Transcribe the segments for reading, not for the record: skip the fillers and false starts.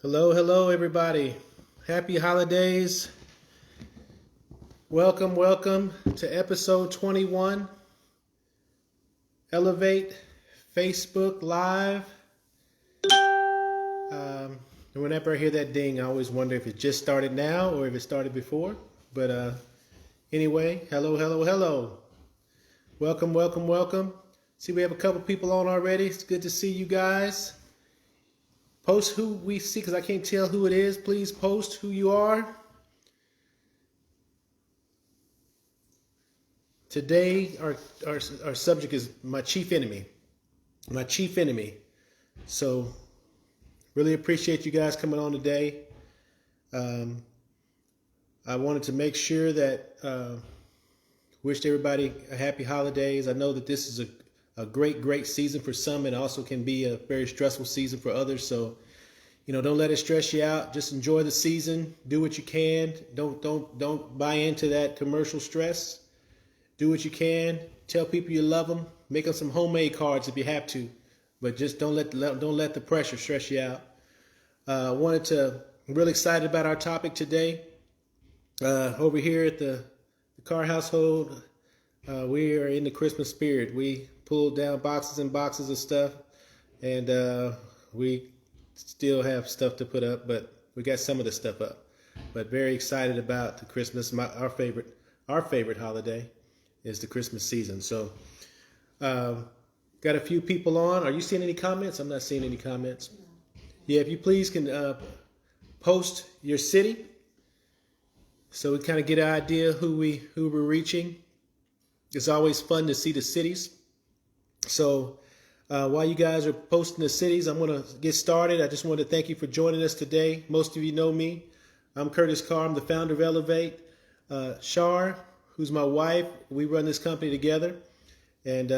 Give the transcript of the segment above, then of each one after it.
Hello, hello, everybody. Happy holidays. Welcome to episode 21. Elevate Facebook Live. And whenever I hear that ding, I always wonder if it just started now or if it started before. But anyway, hello. Welcome. See, we have a couple people on already. It's good to see you guys. Post who we see because I can't tell who it is. Please post who you are. Today, our subject is my chief enemy. My chief enemy. So, really appreciate you guys coming on today. I wanted to make sure that wished everybody a happy holidays. I know that this is a great season for some, and also can be a very stressful season for others. So, don't let it stress you out. Just enjoy the season. Do what you can. Don't buy into that commercial stress. Do what you can. Tell people you love them. Make them some homemade cards if you have to, but just don't let the pressure stress you out. I'm really excited about our topic today. Over here at the Carr household, we are in the Christmas spirit. We pulled down boxes and boxes of stuff, and we still have stuff to put up, but we got some of the stuff up. But very excited about the Christmas. Our favorite holiday is the Christmas season. So, got a few people on. Are you seeing any comments? I'm not seeing any comments. Yeah, if you please can post your city, so we kind of get an idea who we're reaching. It's always fun to see the cities. So while you guys are posting the cities, I'm going to get started. I just want to thank you for joining us today. Most of you know me. I'm Curtis Carr. I'm the founder of E.L.E.V.A.T.E. Shar, who's my wife, we run this company together. And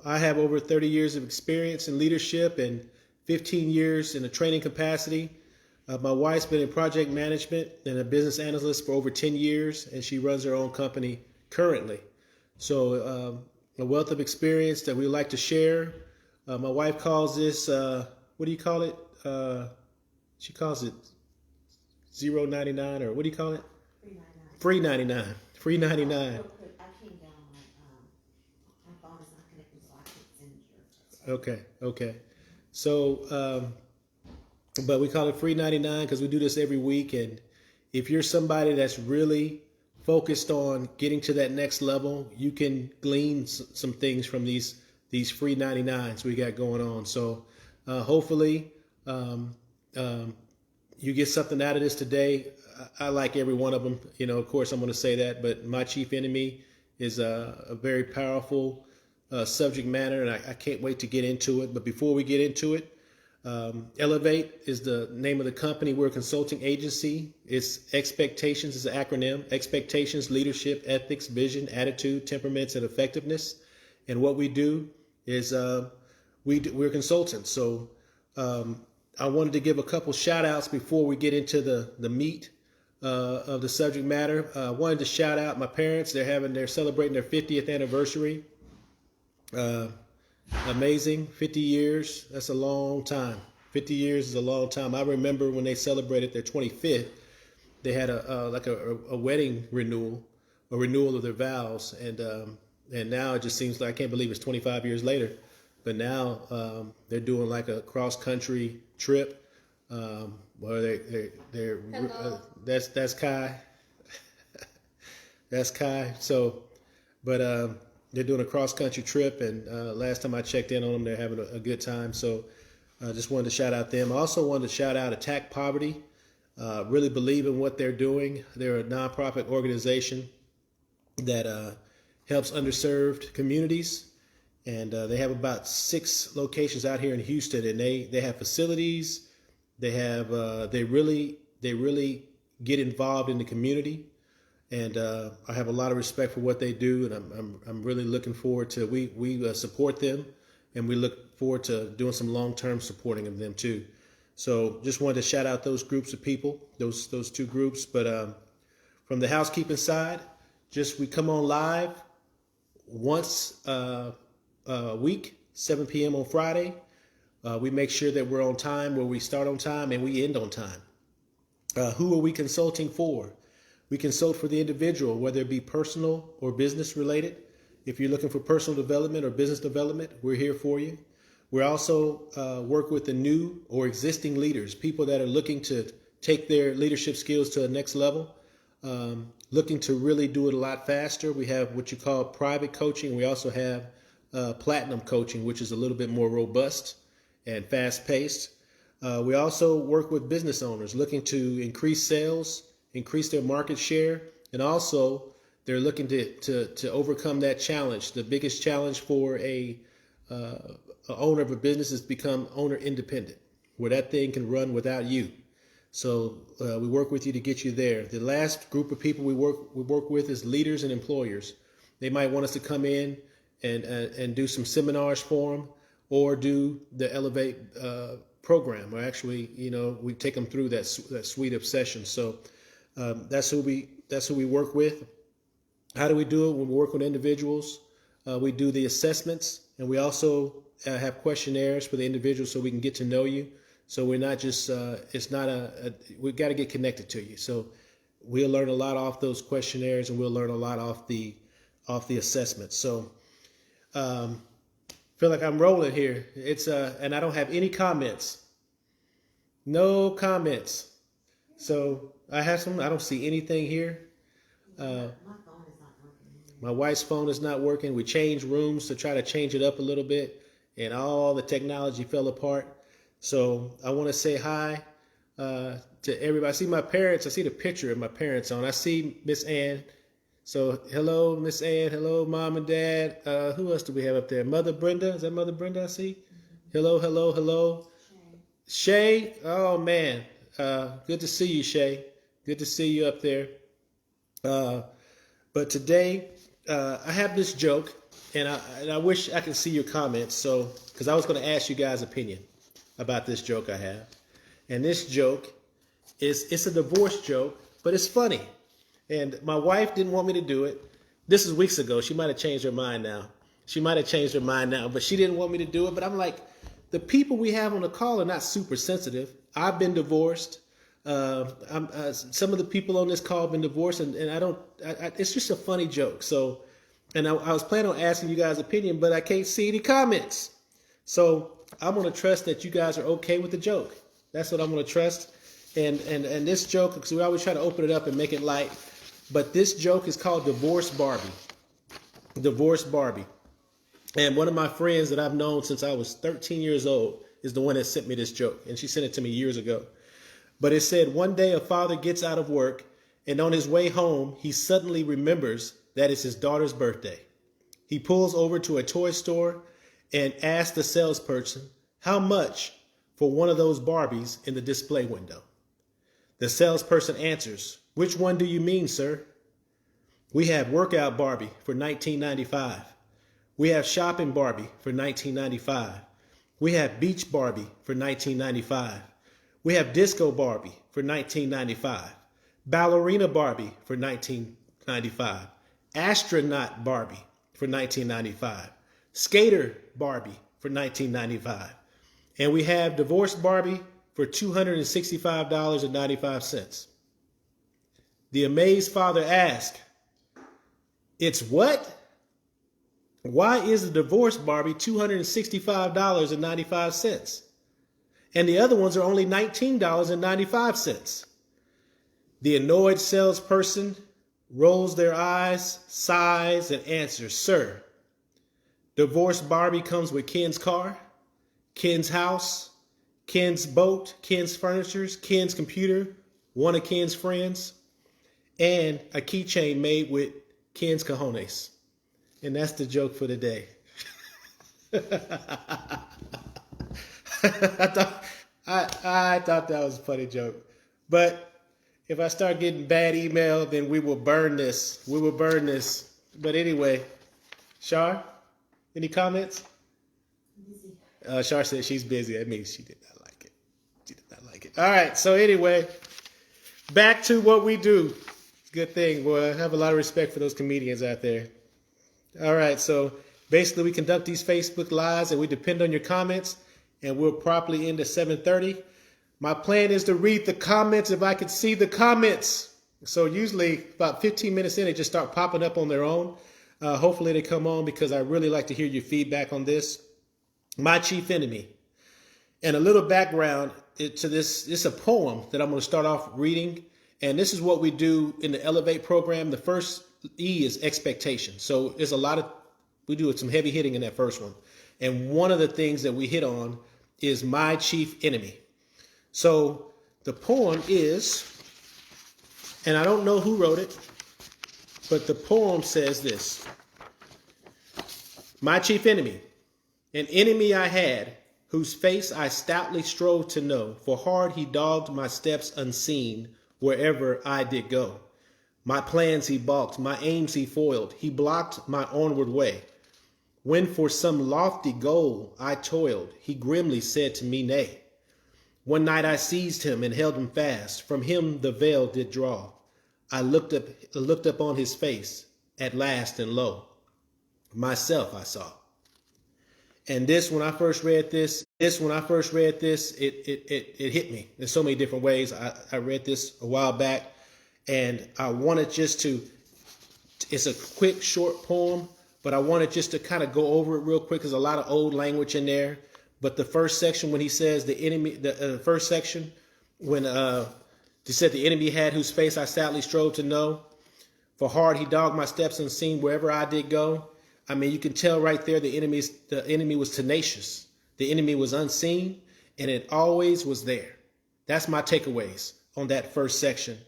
I have over 30 years of experience in leadership and 15 years in a training capacity. My wife's been in project management and a business analyst for over 10 years, and she runs her own company currently. So a wealth of experience that we like to share. My wife calls this, what do you call it? She calls it 0.99, or what do you call it? Free 99. Free 99. I came down my phone is not connected, so I can't send you. Okay. So, but we call it free 99 because we do this every week. And if you're somebody that's really focused on getting to that next level, you can glean some things from these free 99s we got going on. So hopefully you get something out of this today. I like every one of them. Of course, I'm going to say that, but my chief enemy is a very powerful subject matter, and I can't wait to get into it. But before we get into it, E.L.E.V.A.T.E is the name of the company. We're a consulting agency. It's Expectations is an acronym. Expectations, leadership, ethics, vision, attitude, temperaments, and effectiveness. And what we do is we're consultants. So I wanted to give a couple shout outs before we get into the meat of the subject matter. I wanted to shout out my parents. They're celebrating their 50th anniversary. Amazing. 50 years. That's a long time. 50 years is a long time. I remember when they celebrated their 25th, they had a wedding renewal, a renewal of their vows. And now it just seems like, I can't believe it's 25 years later. But now they're doing like a cross country trip. Where they're that's Kai. That's Kai. So, but they're doing a cross country trip, and last time I checked in on them, they're having a good time. So I just wanted to shout out them. I also wanted to shout out Attack Poverty. Really believe in what they're doing. They're a nonprofit organization that helps underserved communities, and they have about 6 locations out here in Houston, and they have facilities. They have they really get involved in the community, and I have a lot of respect for what they do, and I'm really looking forward to we support them, and we look forward to doing some long-term supporting of them too. So just wanted to shout out those groups of people, those 2 groups. But from the housekeeping side, we come on live once a week, 7 p.m. on Friday. We make sure that we're on time, where we start on time and we end on time. Who are we consulting for? We consult for the individual, whether it be personal or business related. If you're looking for personal development or business development, we're here for you. We also work with the new or existing leaders, people that are looking to take their leadership skills to the next level, looking to really do it a lot faster. We have what you call private coaching. We also have platinum coaching, which is a little bit more robust and fast paced. We also work with business owners looking to increase sales, increase their market share, and also they're looking to overcome that challenge. The biggest challenge for a owner of a business is become owner independent, where that thing can run without you. So we work with you to get you there. The last group of people we work with is leaders and employers. They might want us to come in and do some seminars for them, or do the E.L.E.V.A.T.E program, or actually, we take them through that suite of sessions. So that's who we work with. How do we do it? When we work with individuals, we do the assessments, and we also have questionnaires for the individual so we can get to know you. So we're not just, we've got to get connected to you. So we'll learn a lot off those questionnaires, and we'll learn a lot off the assessments. So feel like I'm rolling here. And I don't have any comments. No comments. So I have some. I don't see anything here. My phone is not working. My wife's phone is not working. We changed rooms to try to change it up a little bit, and all the technology fell apart. So I want to say hi to everybody. I see my parents. I see the picture of my parents on. I see Miss Ann. So hello, Miss Ann. Hello, Mom and Dad. Who else do we have up there? Mother Brenda. Is that Mother Brenda I see? Hello, hello, hello. Shay. Oh, man. Good to see you, Shay. Good to see you up there. But today, I have this joke, and I wish I could see your comments. So, because I was going to ask you guys' opinion about this joke I have. And this joke it's a divorce joke, but it's funny. And my wife didn't want me to do it. This is weeks ago. She might have changed her mind now. But she didn't want me to do it. But I'm like, the people we have on the call are not super sensitive. I've been divorced. Some of the people on this call have been divorced, and it's just a funny joke. So, and I was planning on asking you guys' opinion, but I can't see any comments. So I'm going to trust that you guys are okay with the joke. That's what I'm going to trust. And this joke, because we always try to open it up and make it light, but this joke is called Divorce Barbie. Divorce Barbie. And one of my friends that I've known since I was 13 years old is the one that sent me this joke. And she sent it to me years ago. But it said, one day a father gets out of work, and on his way home, he suddenly remembers that it's his daughter's birthday. He pulls over to a toy store and asks the salesperson, how much for one of those Barbies in the display window? The salesperson answers, which one do you mean, sir? We have Workout Barbie for $19.95. We have Shopping Barbie for $19.95. We have Beach Barbie for $19.95. We have Disco Barbie for $19.95. Ballerina Barbie for $19.95. Astronaut Barbie for $19.95. Skater Barbie for $19.95. And we have Divorce Barbie for $265.95. The amazed father asked, it's what? Why is the Divorce Barbie $265.95? And the other ones are only $19.95. The annoyed salesperson rolls their eyes, sighs, and answers, sir, Divorce Barbie comes with Ken's car, Ken's house, Ken's boat, Ken's furniture, Ken's computer, one of Ken's friends, and a keychain made with Ken's cojones. And that's the joke for the day. I thought that was a funny joke. But if I start getting bad email, then we will burn this. But anyway, Shar, any comments? Busy. Shar said she's busy. That means she did not like it. All right. So anyway, back to what we do. Good thing, boy. I have a lot of respect for those comedians out there. All right. So basically, we conduct these Facebook Lives, and we depend on your comments. and we'll properly end at 7:30. My plan is to read the comments if I can see the comments. So usually about 15 minutes in, they just start popping up on their own. Hopefully they come on because I really like to hear your feedback on this. My chief enemy. And a little background to this. It's a poem that I'm going to start off reading. And this is what we do in the Elevate program. The first E is expectation. So there's a lot of, we do some heavy hitting in that first one. And one of the things that we hit on is my chief enemy. So the poem is, and I don't know who wrote it, but the poem says this. My chief enemy, an enemy I had, whose face I stoutly strove to know, for hard he dogged my steps unseen wherever I did go. My plans he balked, my aims he foiled, he blocked my onward way. When for some lofty goal I toiled, he grimly said to me, nay. One night I seized him and held him fast, from him the veil did draw. I looked up on his face, at last and lo, myself I saw. And this, when I first read this, it hit me in so many different ways. I read this a while back, and I wanted just to, it's a quick, short poem, but I wanted just to kind of go over it real quick. There's a lot of old language in there. But the first section, when he says the enemy, the first section, when he said the enemy had whose face I stoutly strove to know, for hard he dogged my steps unseen wherever I did go. I mean, you can tell right there the enemy was tenacious. The enemy was unseen, and it always was there. That's my takeaways on that first section.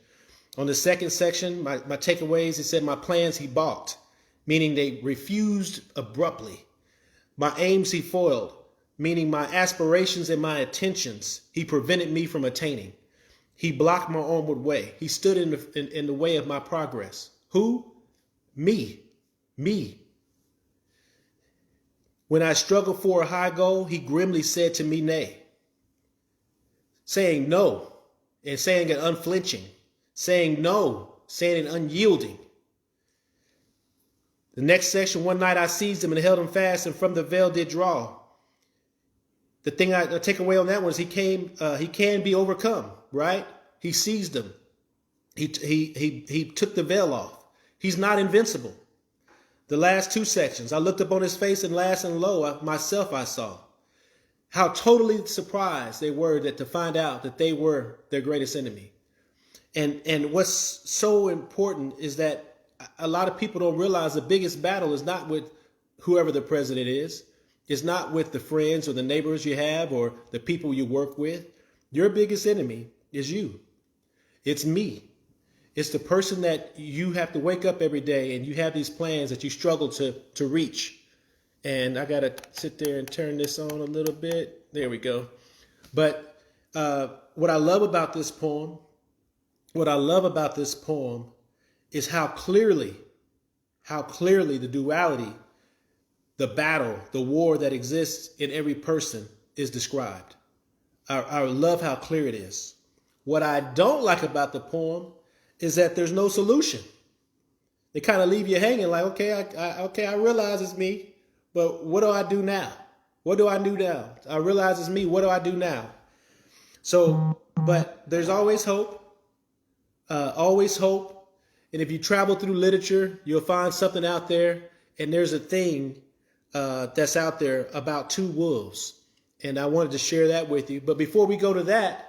On the second section, my takeaways, it said my plans he balked, meaning they refused abruptly. My aims he foiled, meaning my aspirations and my intentions he prevented me from attaining. He blocked my onward way. He stood in the way of my progress. Who? Me. When I struggled for a high goal, he grimly said to me, nay. Saying no, and saying it unflinching. Saying no, saying it unyielding. The next section, one night I seized him and held him fast, and from the veil did draw. The thing I take away on that one is he can be overcome, right? He seized him. He took the veil off. He's not invincible. The last two sections, I looked up on his face, and last and lo, myself I saw. How totally surprised they were to find out that they were their greatest enemy. And what's so important is that a lot of people don't realize the biggest battle is not with whoever the president is. It's not with the friends or the neighbors you have or the people you work with. Your biggest enemy is you. It's me. It's the person that you have to wake up every day and you have these plans that you struggle to reach. And I got to sit there and turn this on a little bit. There we go. But what I love about this poem is how clearly the duality, the battle, the war that exists in every person is described. I love how clear it is. What I don't like about the poem is that there's no solution. They kind of leave you hanging like, okay, I realize it's me, but what do I do now? What do I do now? I realize it's me. What do I do now? So, but there's always hope. Always hope. And if you travel through literature, you'll find something out there. And there's a thing that's out there about two wolves. And I wanted to share that with you. But before we go to that,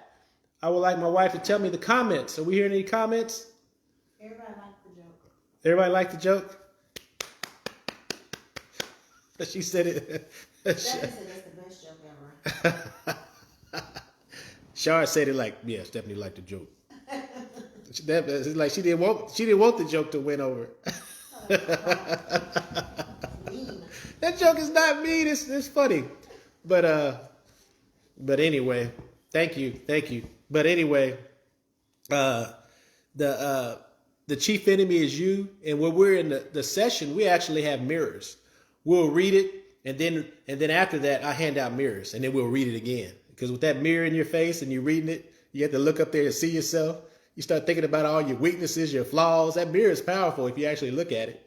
I would like my wife to tell me the comments. Are we hearing any comments? Everybody liked the joke. Everybody liked the joke? She said it. That said that's the best joke ever. Shar said it like, yeah, Stephanie liked the joke. It's like she didn't want the joke to win over. That joke is not mean. It's funny, but anyway, thank you. But anyway, the chief enemy is you, and when we're in the session, we actually have mirrors. We'll read it, and then after that, I hand out mirrors, and then we'll read it again. Because with that mirror in your face and you're reading it, you have to look up there and see yourself. You start thinking about all your weaknesses, your flaws. That mirror is powerful if you actually look at it.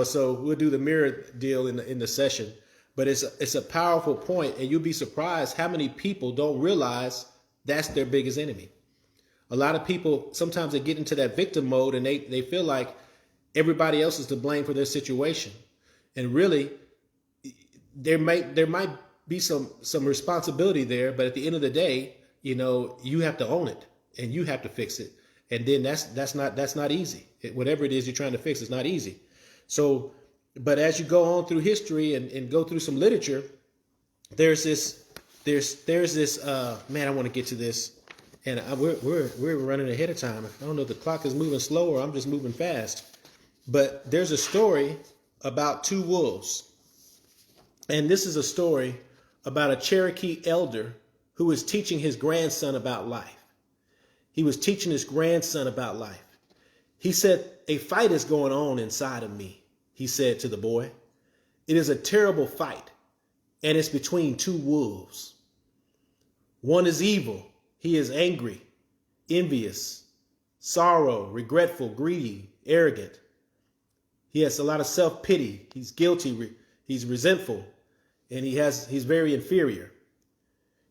So we'll do the mirror deal in the session. But it's a powerful point, and you'll be surprised how many people don't realize that's their biggest enemy. A lot of people, sometimes they get into that victim mode and they feel like everybody else is to blame for their situation. And really, there might be some responsibility there, but at the end of the day, you have to own it and you have to fix it. And then that's not easy. Whatever it is you're trying to fix, it's not easy. So, but as you go on through history and go through some literature, there's this man, I want to get to this. And we're running ahead of time. I don't know if the clock is moving slow or I'm just moving fast. But there's a story about two wolves. And this is a story about a Cherokee elder who was teaching his grandson about life. He was teaching his grandson about life. He said, "A fight is going on inside of me," he said to the boy. "It is a terrible fight, and it's between two wolves. One is evil. He is angry, envious, sorrow, regretful, greedy, arrogant. He has a lot of self-pity. He's guilty. He's resentful, and he's very inferior.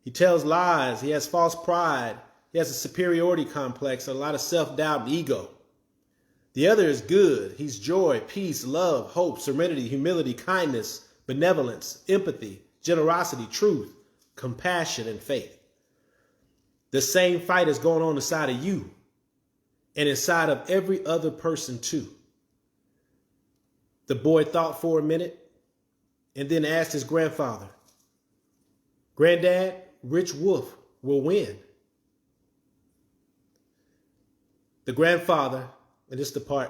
He tells lies. He has false pride. He has a superiority complex, a lot of self-doubt and ego. The other is good. He's joy, peace, love, hope, serenity, humility, kindness, benevolence, empathy, generosity, truth, compassion, and faith. The same fight is going on inside of you and inside of every other person too." The boy thought for a minute and then asked his grandfather, "Granddad, which wolf will win?" The grandfather, and this is the part,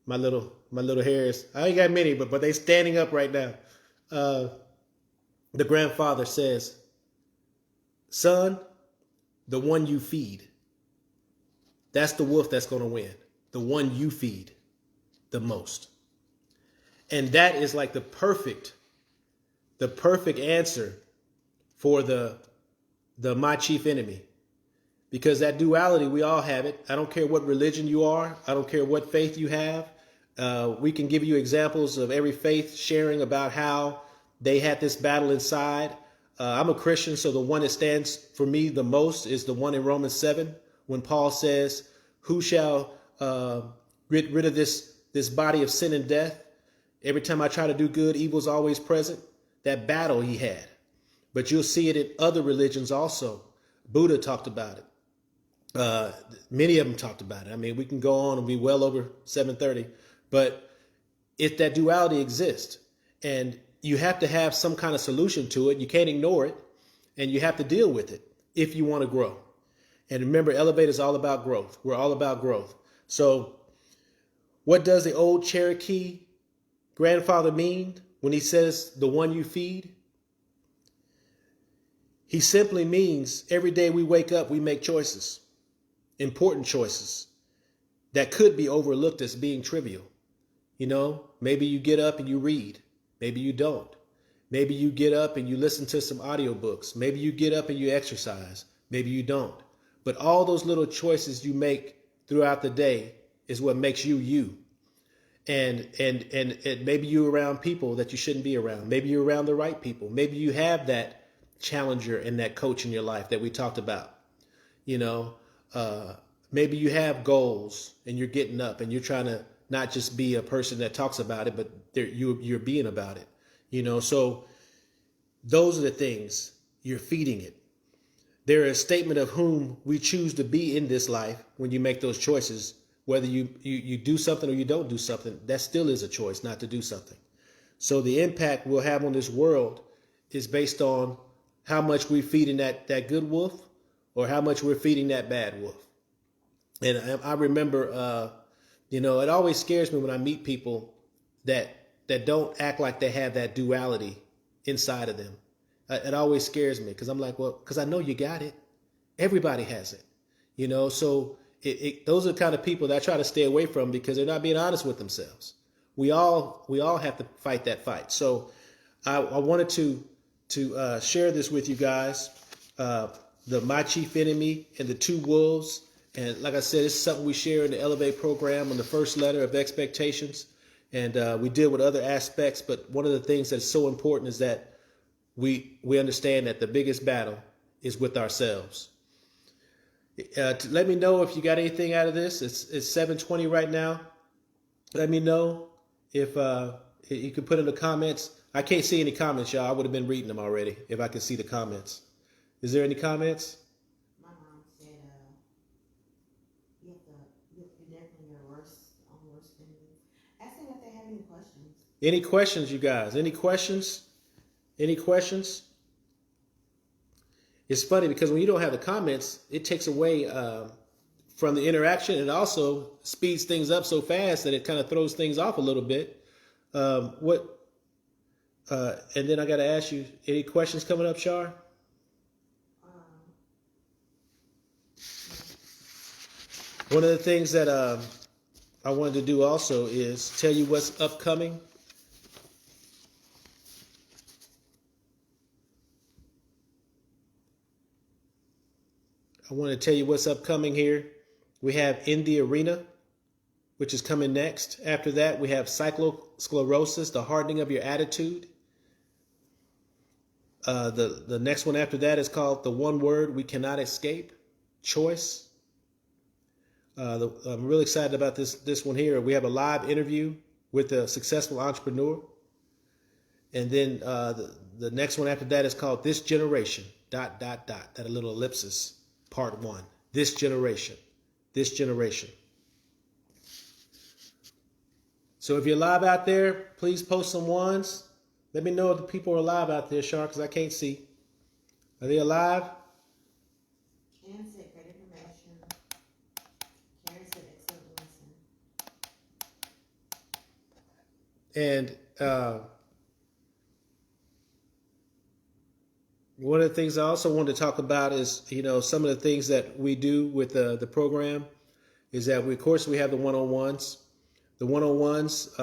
my little hairs, I ain't got many, but they standing up right now. The grandfather says, "Son, the one you feed. That's the wolf that's going to win. The one you feed the most." And that is like the perfect answer for the my chief enemy. Because that duality, we all have it. I don't care what religion you are. I don't care what faith you have. We can give you examples of every faith sharing about how they had this battle inside. I'm a Christian, so the one that stands for me the most is the one in Romans 7, when Paul says, "Who shall get rid of this body of sin and death? Every time I try to do good, evil is always present." That battle he had. But you'll see it in other religions also. Buddha talked about it. Many of them talked about it. I mean, we can go on and be well over 7:30, but if that duality exists, and you have to have some kind of solution to it, you can't ignore it, and you have to deal with it if you want to grow. And remember, Elevate is all about growth. We're all about growth. So what does the old Cherokee grandfather mean when he says the one you feed? He simply means every day we wake up, we make choices, important choices that could be overlooked as being trivial. Maybe you get up and you read. Maybe you don't. Maybe you get up and you listen to some audiobooks. Maybe you get up and you exercise. Maybe you don't. But all those little choices you make throughout the day is what makes you you. And maybe you're around people that you shouldn't be around. Maybe you're around the right people. Maybe you have that challenger and that coach in your life that we talked about. Maybe you have goals and you're getting up and you're trying to not just be a person that talks about it, but you're being about it. So those are the things. You're feeding it. They're a statement of whom we choose to be in this life when you make those choices. Whether you do something or you don't do something, that still is a choice not to do something. So the impact we'll have on this world is based on how much we're feeding that good wolf or how much we're feeding that bad wolf. And I remember, it always scares me when I meet people that don't act like they have that duality inside of them. It always scares me because I'm like, well, because I know you got it. Everybody has it, so those are the kind of people that I try to stay away from because they're not being honest with themselves. We all have to fight that fight. So I wanted to share this with you guys, the My Chief Enemy and the Two Wolves. And like I said, it's something we share in the Elevate program on the first letter of expectations. and we deal with other aspects. But one of the things that's so important is that we understand that the biggest battle is with ourselves. Let me know if you got anything out of this. It's 7:20 right now. Let me know if you can put in the comments. I can't see any comments, y'all. I would have been reading them already if I could see the comments. Is there any comments? My mom said, you're definitely your worst enemy. Ask them if they have any questions. Any questions, you guys? Any questions? Any questions? It's funny because when you don't have the comments, it takes away from the interaction. It also speeds things up so fast that it kind of throws things off a little bit. And then I got to ask you, any questions coming up, Shar? One of the things that I wanted to do also is tell you what's upcoming. I want to tell you what's upcoming here. We have In the Arena, which is coming next. After that, we have Cyclosclerosis, the hardening of your attitude. The next one after that is called The One Word We Cannot Escape, Choice. I'm really excited about this one here. We have a live interview with a successful entrepreneur. And then the next one after that is called This Generation, ... that a little ellipsis, part 1. This generation. So if you're live out there, please post some ones. Let me know if the people are alive out there, Shar, because I can't see. Are they alive? Ken said great information. Karen said excellent lesson. And one of the things I also wanted to talk about is, some of the things that we do with the program is that of course we have the one-on-ones. The one-on-ones,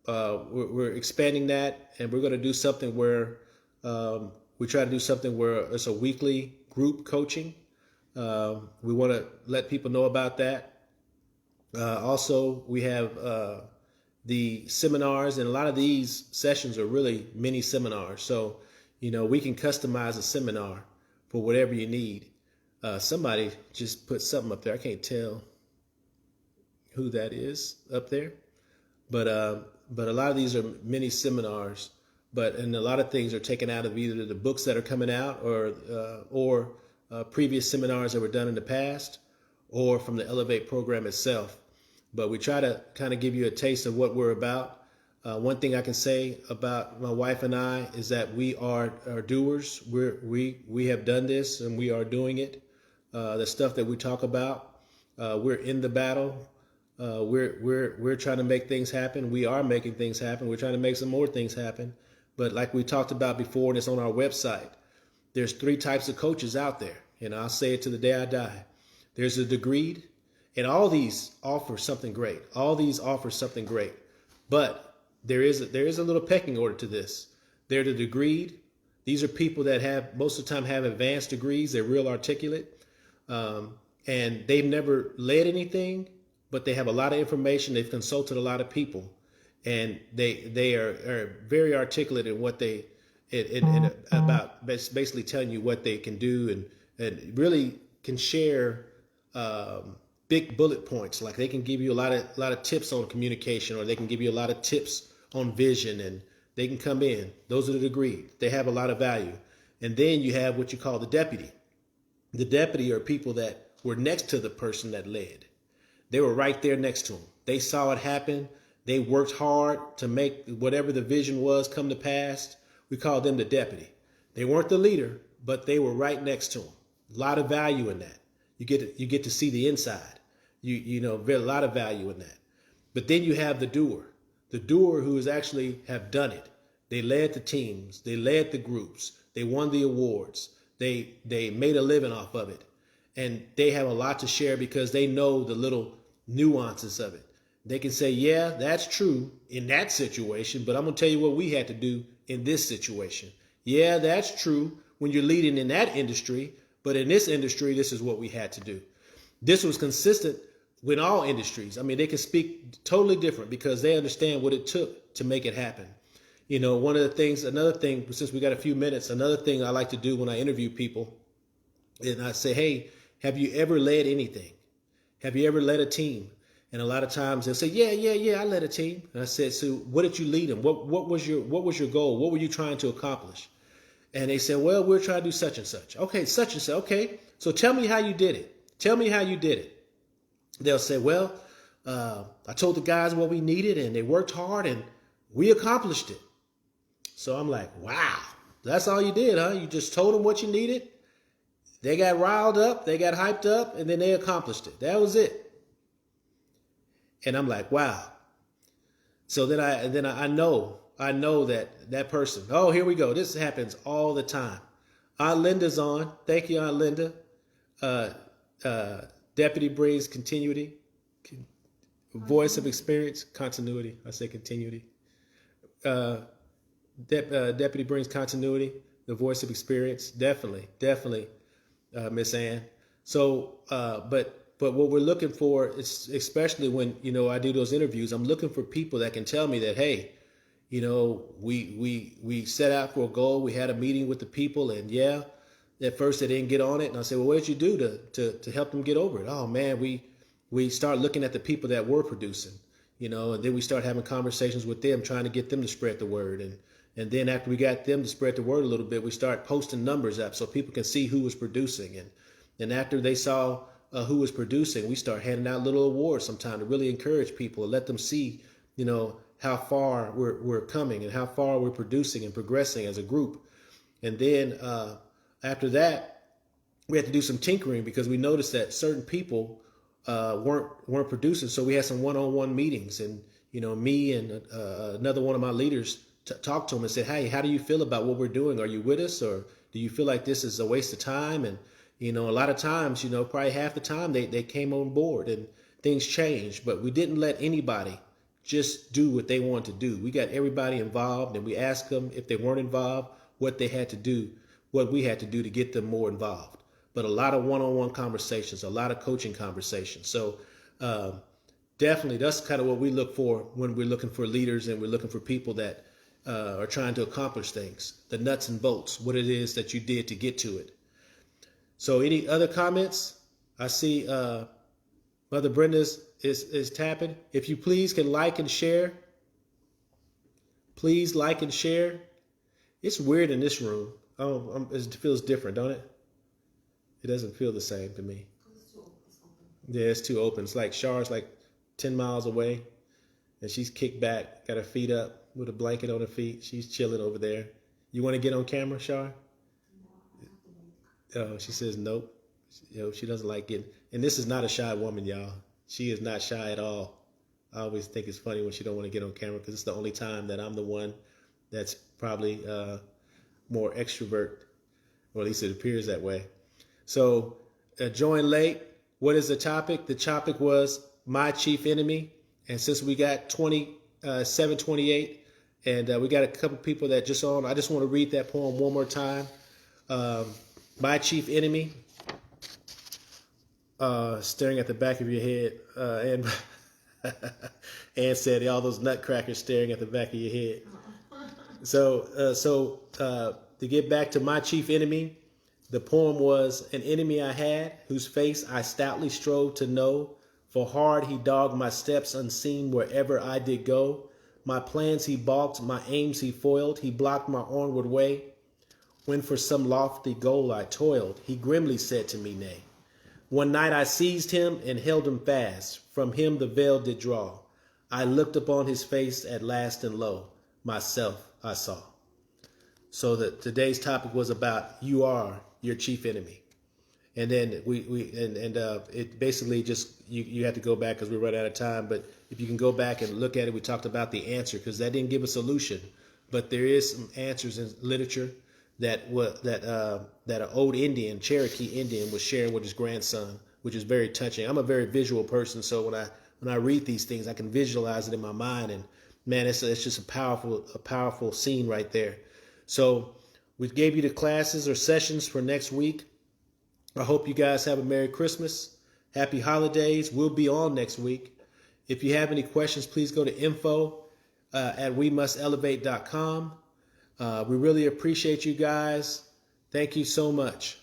we're expanding that, and we're going to do something where we try to do something where it's a weekly group coaching. We want to let people know about that. Also, we have the seminars, and a lot of these sessions are really mini seminars. So, we can customize a seminar for whatever you need. Somebody just put something up there. I can't tell who that is up there, but a lot of these are mini seminars. And a lot of things are taken out of either the books that are coming out or previous seminars that were done in the past, or from the E.L.E.V.A.T.E program itself. But we try to kind of give you a taste of what we're about. One thing I can say about my wife and I is that we are doers. We have done this and we are doing it. The stuff that we talk about, we're in the battle. We're trying to make things happen. We are making things happen. We're trying to make some more things happen. But like we talked about before, and it's on our website, there's 3 types of coaches out there. And I'll say it to the day I die. There's a degreed, and all these offer something great. But there is a little pecking order to this. They're the degreed. These are people that most of the time have advanced degrees. They're real articulate. And they've never led anything, but they have a lot of information. They've consulted a lot of people, and they are very articulate in what about basically telling you what they can do, and really can share big bullet points. Like they can give you a lot of tips on communication, or they can give you a lot of tips on vision, and they can come in. Those are the degree. They have a lot of value. And then you have what you call the deputy. The deputy are people that were next to the person that led. They were right there next to them. They saw it happen. They worked hard to make whatever the vision was come to pass. We call them the deputy. They weren't the leader, but they were right next to him. A lot of value in that. You get to see the inside. A lot of value in that. But then you have the doer. The doer who is actually have done it. They led the teams. They led the groups. They won the awards. They made a living off of it. And they have a lot to share because they know the little nuances of it. They can say, yeah, that's true in that situation, but I'm going to tell you what we had to do in this situation. Yeah, that's true when you're leading in that industry, but in this industry, this is what we had to do. This was consistent with all industries. I mean, they can speak totally different because they understand what it took to make it happen. You know, another thing, since we got a few minutes, another thing I like to do when I interview people, and I say, hey, have you ever led anything? Have you ever led a team? And a lot of times they'll say, yeah, I led a team. And I said, so what did you lead them? What was your goal? What were you trying to accomplish? And they said, well, we're trying to do such and such. Okay, such and such. Okay, so tell me how you did it. Tell me how you did it. They'll say, well, I told the guys what we needed and they worked hard and we accomplished it. So I'm like, wow, that's all you did, huh? You just told them what you needed. They got riled up, they got hyped up, and then they accomplished it. That was it. And I'm like, wow. So then I know that person. Oh, here we go. This happens all the time. Aunt Linda's on. Thank you, Aunt Linda. Deputy brings continuity, voice of experience, continuity. I say continuity. Deputy brings continuity, the voice of experience. Definitely, Miss Ann. So, but what we're looking for is, especially when, you know, I do those interviews, I'm looking for people that can tell me that, hey, you know, we set out for a goal. We had a meeting with the people, and yeah, at first they didn't get on it. And I said, well, what did you do to help them get over it? Oh man, we start looking at the people that were producing, you know, and then we start having conversations with them, trying to get them to spread the word. And then after we got them to spread the word a little bit, we start posting numbers up so people can see who was producing. And after they saw who was producing, we start handing out little awards sometime to really encourage people and let them see, you know, how far we're coming and how far we're producing and progressing as a group. And then after that, we had to do some tinkering because we noticed that certain people weren't producing. So we had some one-on-one meetings, and you know, me and another one of my leaders talked to them and said, hey, how do you feel about what we're doing? Are you with us, or do you feel like this is a waste of time? And you know, a lot of times, you know, probably half the time they came on board and things changed, but we didn't let anybody just do what they wanted to do. We got everybody involved, and we asked them if they weren't involved, what they had to do, what we had to do to get them more involved. But a lot of one-on-one conversations, a lot of coaching conversations. So definitely that's kind of what we look for when we're looking for leaders and we're looking for people that are trying to accomplish things, the nuts and bolts, what it is that you did to get to it. So any other comments? I see Mother Brenda is tapping. If you please can like and share. Please like and share. It's weird in this room. Oh, it feels different, don't it? It doesn't feel the same to me. Yeah, it's too open. It's like Char's like 10 miles away, and she's kicked back, got her feet up with a blanket on her feet. She's chilling over there. You want to get on camera, Char? Oh, she says nope. You know, she doesn't like getting. And this is not a shy woman, y'all. She is not shy at all. I always think it's funny when she don't want to get on camera because it's the only time that I'm the one that's probably more extrovert, or at least it appears that way. So, join late. What is the topic? The topic was my chief enemy, and since we got 728, and we got a couple people that just on, I just want to read that poem one more time. My chief enemy. Staring at the back of your head, and Ann said all those nutcrackers staring at the back of your head. So to get back to my chief enemy, the poem was an enemy I had, whose face I stoutly strove to know. For hard he dogged my steps unseen wherever I did go. My plans he balked, my aims he foiled, he blocked my onward way. When for some lofty goal I toiled, he grimly said to me, nay. One night I seized him and held him fast. From him the veil did draw. I looked upon his face at last, and lo, myself I saw. So today's topic was about you are your chief enemy. And then it basically just, you have to go back because we run out of time. But if you can go back and look at it, we talked about the answer because that didn't give a solution. But there is some answers in literature that an old Indian, Cherokee Indian, was sharing with his grandson, which is very touching. I'm a very visual person, so when I read these things, I can visualize it in my mind, and man, it's just a powerful scene right there. So we gave you the classes or sessions for next week. I hope you guys have a Merry Christmas, Happy holidays. We'll be on next week. If you have any questions, please go to info at WeMustElevate.com. We really appreciate you guys. Thank you so much.